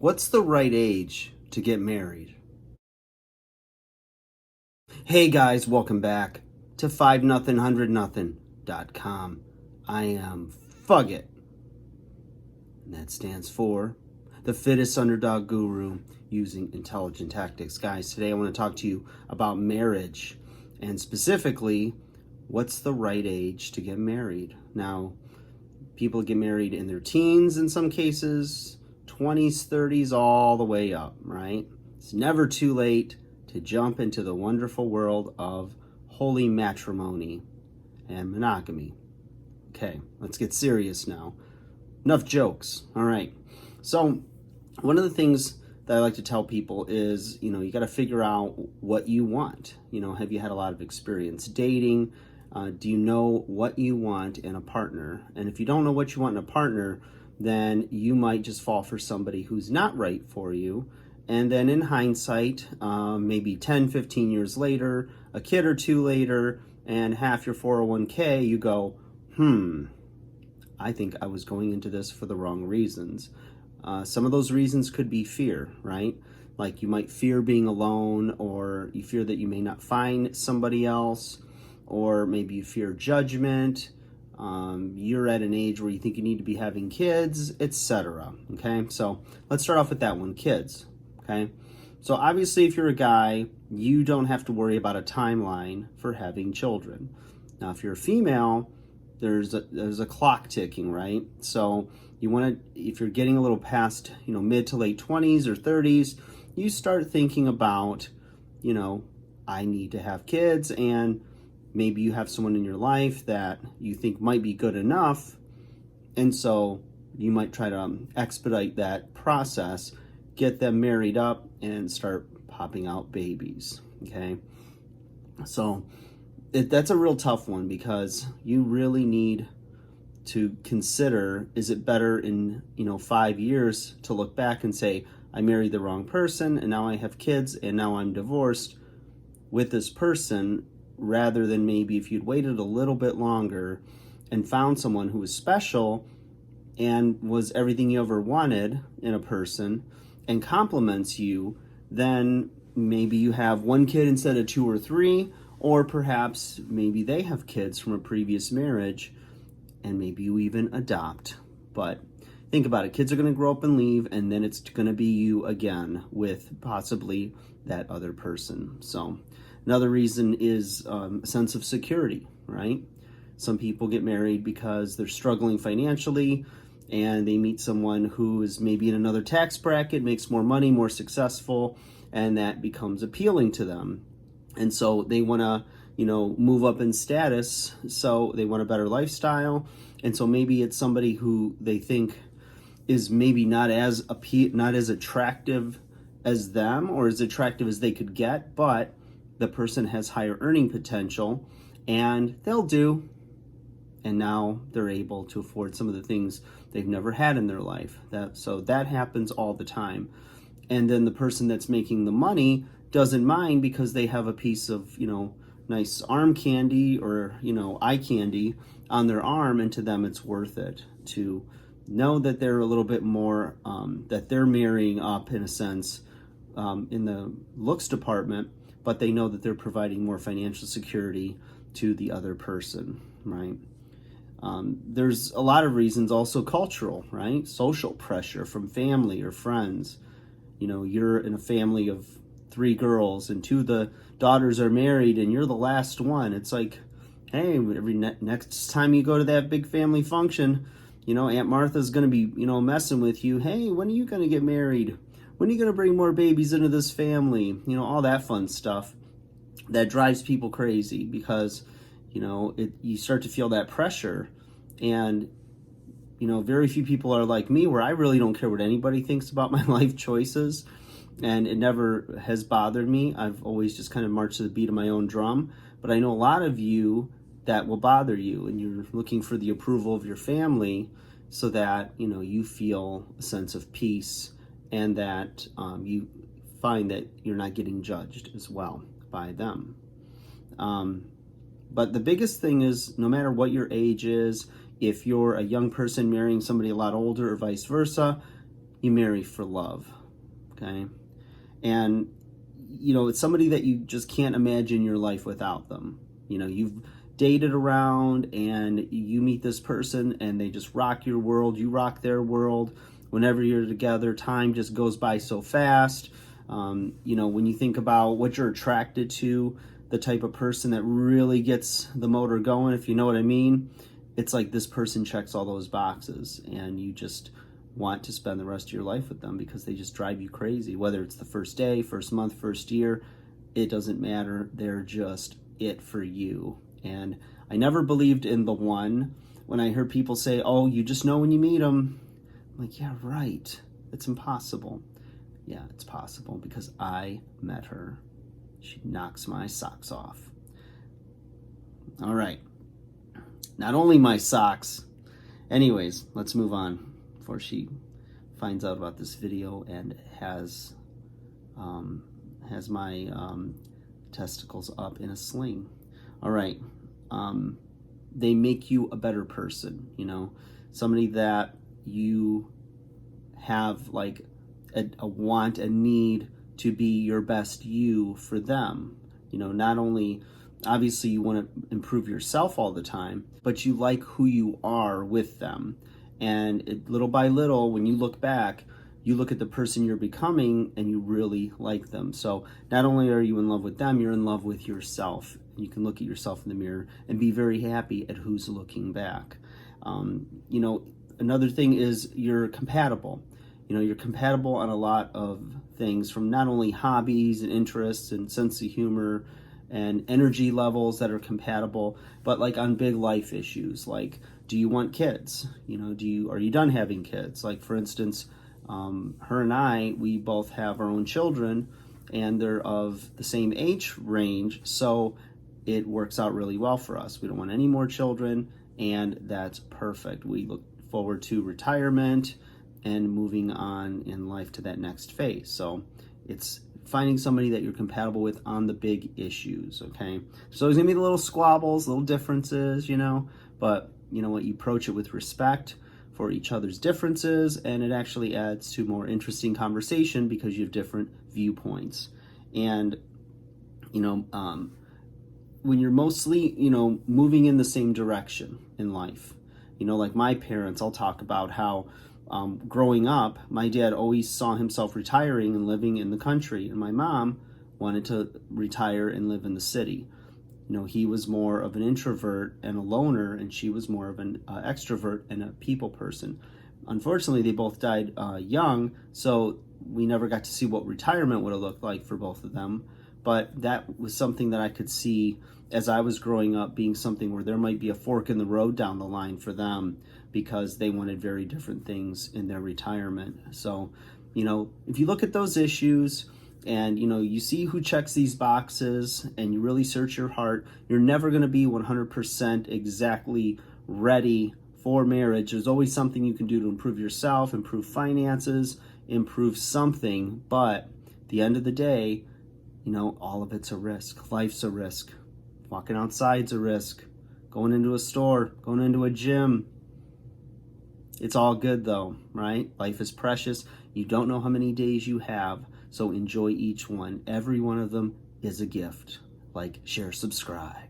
What's the right age to get married? Hey guys, welcome back to 5 nothing 100 nothing.com. I am Fugget, and that stands for the fittest underdog guru using intelligent tactics. Guys, today I want to talk to you about marriage and specifically what's the right age to get married. Now, people get married in their teens in some cases, 20s, 30s, all the way up, right? It's never too late to jump into the wonderful world of holy matrimony and monogamy. Okay, let's get serious now. Enough jokes. All right. So, one of the things that I like to tell people is, you got to figure out what you want. Have you had a lot of experience dating? Do you know what you want in a partner? And if you don't know what you want in a partner, then you might just fall for somebody who's not right for you. And then in hindsight, maybe 10, 15 years later, a kid or two later, and half your 401k, you go, I think I was going into this for the wrong reasons. Some of those reasons could be fear, right? Like you might fear being alone, or you fear that you may not find somebody else, or maybe you fear judgment. You're at an age where you think you need to be having kids, etc. Okay, so let's start off with that one, kids. Okay, so obviously if you're a guy, you don't have to worry about a timeline for having children. Now, if you're a female, there's a clock ticking, right? So you want to, if you're getting a little past, mid to late 20s or 30s, you start thinking about, I need to have kids, and maybe you have someone in your life that you think might be good enough, and so you might try to expedite that process, get them married up, and start popping out babies, okay? So that's a real tough one, because you really need to consider, is it better in 5 years to look back and say, I married the wrong person and now I have kids and now I'm divorced with this person, rather than maybe if you'd waited a little bit longer and found someone who was special and was everything you ever wanted in a person and compliments you, then maybe you have one kid instead of two or three, or perhaps maybe they have kids from a previous marriage and maybe you even adopt. But think about it, kids are going to grow up and leave, and then it's going to be you again with possibly that other person. So another reason is a sense of security, right? Some people get married because they're struggling financially and they meet someone who is maybe in another tax bracket, makes more money, more successful, and that becomes appealing to them. And so they want to, move up in status, so they want a better lifestyle. And so maybe it's somebody who they think is maybe not as attractive as them, or as attractive as they could get, but the person has higher earning potential, and they'll do. And now they're able to afford some of the things they've never had in their life. So that happens all the time. And then the person that's making the money doesn't mind, because they have a piece of, nice arm candy or, eye candy on their arm, and to them it's worth it to know that they're a little bit more, that they're marrying up in a sense, in the looks department, but they know that they're providing more financial security to the other person, right? There's a lot of reasons, also cultural, right? Social pressure from family or friends. You're in a family of 3 girls and 2 of the daughters are married and you're the last one. It's like, hey, next time you go to that big family function, Aunt Martha's going to be, messing with you. Hey, when are you going to get married? When are you going to bring more babies into this family? All that fun stuff that drives people crazy, because, you start to feel that pressure. And, very few people are like me, where I really don't care what anybody thinks about my life choices. And it never has bothered me. I've always just kind of marched to the beat of my own drum. But I know a lot of you that will bother you, and you're looking for the approval of your family so that, you feel a sense of peace, and that you find that you're not getting judged as well by them. But the biggest thing is, no matter what your age is, if you're a young person marrying somebody a lot older or vice versa, you marry for love, okay? And, you know, it's somebody that you just can't imagine your life without them. You know, you've dated around and you meet this person and they just rock your world, you rock their world. Whenever you're together, time just goes by so fast. You know, when you think about what you're attracted to, the type of person that really gets the motor going, if you know what I mean, it's like this person checks all those boxes and you just want to spend the rest of your life with them because they just drive you crazy. Whether it's the first day, first month, first year, it doesn't matter. They're just it for you. And I never believed in the one. When I heard people say, oh, you just know when you meet them, I'm like, yeah, right. It's impossible. Yeah, it's possible because I met her. She knocks my socks off. All right. Not only my socks. Anyways, let's move on before she finds out about this video and has my testicles up in a sling. All right. They make you a better person, you know, somebody that you have like a want, a need to be your best you for them. You know, not only obviously you want to improve yourself all the time, but you like who you are with them. And little by little, when you look back, you look at the person you're becoming and you really like them. So not only are you in love with them, you're in love with yourself. You can look at yourself in the mirror and be very happy at who's looking back. You know, another thing is you're compatible. You know, you're compatible on a lot of things, from not only hobbies and interests and sense of humor and energy levels that are compatible, but like on big life issues, like, do you want kids? You know, are you done having kids? Like, for instance, her and I, we both have our own children and they're of the same age range. So it works out really well for us. We don't want any more children, and that's perfect. We look forward to retirement and moving on in life to that next phase. So it's finding somebody that you're compatible with on the big issues, okay? So there's gonna be the little squabbles, little differences, you know, but you know what, you approach it with respect for each other's differences, and it actually adds to more interesting conversation because you have different viewpoints. And, you know, when you're mostly, you know, moving in the same direction in life, you know, like my parents, I'll talk about how growing up, my dad always saw himself retiring and living in the country, and my mom wanted to retire and live in the city. You know, he was more of an introvert and a loner, and she was more of an extrovert and a people person. Unfortunately, they both died young, so we never got to see what retirement would have looked like for both of them. But that was something that I could see as I was growing up, being something where there might be a fork in the road down the line for them because they wanted very different things in their retirement. So, you know, if you look at those issues and, you know, you see who checks these boxes and you really search your heart, you're never going to be 100% exactly ready for marriage. There's always something you can do to improve yourself, improve finances, improve something. But at the end of the day, you know, all of it's a risk. Life's a risk. Walking outside's a risk. Going into a store, going into a gym. It's all good though, right? Life is precious. You don't know how many days you have, so enjoy each one. Every one of them is a gift. Like, share, subscribe.